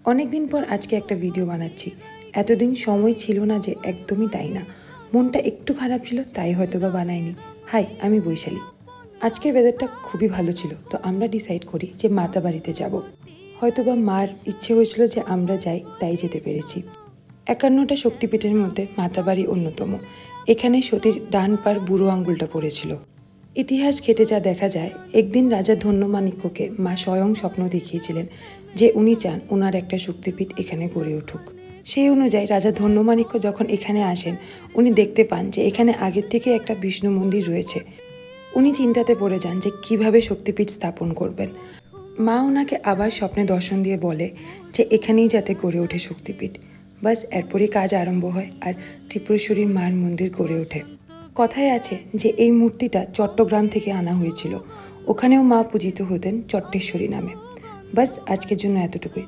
অনেক দিন পর আজকে একটা ভিডিও বানাচ্ছি। এতদিন সময় ছিল না যে, একদমই তাই না। মনটা একটু খারাপ ছিল, তাই হয়তো বা বানাইনি। হাই, আমি বৈশালী। আজকের ওয়েদারটা খুবই ভালো ছিল, তো আমরা ডিসাইড করি যে মাতাবাড়িতে যাব। হয়তো বা মার ইচ্ছে হয়েছিল যে আমরা যাই, তাই যেতে পেরেছি। 51টা শক্তিপীঠের মধ্যে মাতাবাড়ি অন্যতম। এখানে সতীর ডান পার বুড়ো আঙ্গুলটা পড়েছিল। ইতিহাস ঘেঁটে যা দেখা যায়, একদিন রাজা ধন্যমাণিক্যকে মা স্বয়ং স্বপ্ন দেখিয়েছিলেন যে উনি চান ওনার একটা শক্তিপীঠ এখানে গড়ে উঠুক। সেই অনুযায়ী রাজা ধন্যমাণিক্য যখন এখানে আসেন, উনি দেখতে পান যে এখানে আগের থেকে একটা বিষ্ণু মন্দির রয়েছে। উনি চিন্তাতে পড়ে যান যে কিভাবে শক্তিপীঠ স্থাপন করবেন। মা ওনাকে আবার স্বপ্নে দর্শন দিয়ে বলে যে এখানেই যাতে গড়ে ওঠে শক্তিপীঠ। বাস এরপরই কাজ আরম্ভ হয় আর ত্রিপুরেশ্বরীর মার মন্দির গড়ে ওঠে। কথায় আছে যে এই মূর্তিটা চট্টগ্রাম থেকে আনা হয়েছিল। ওখানেও মা পূজিত হতেন চট্টেশ্বরী নামে। বাস আজকের জন্য এতটুকুই।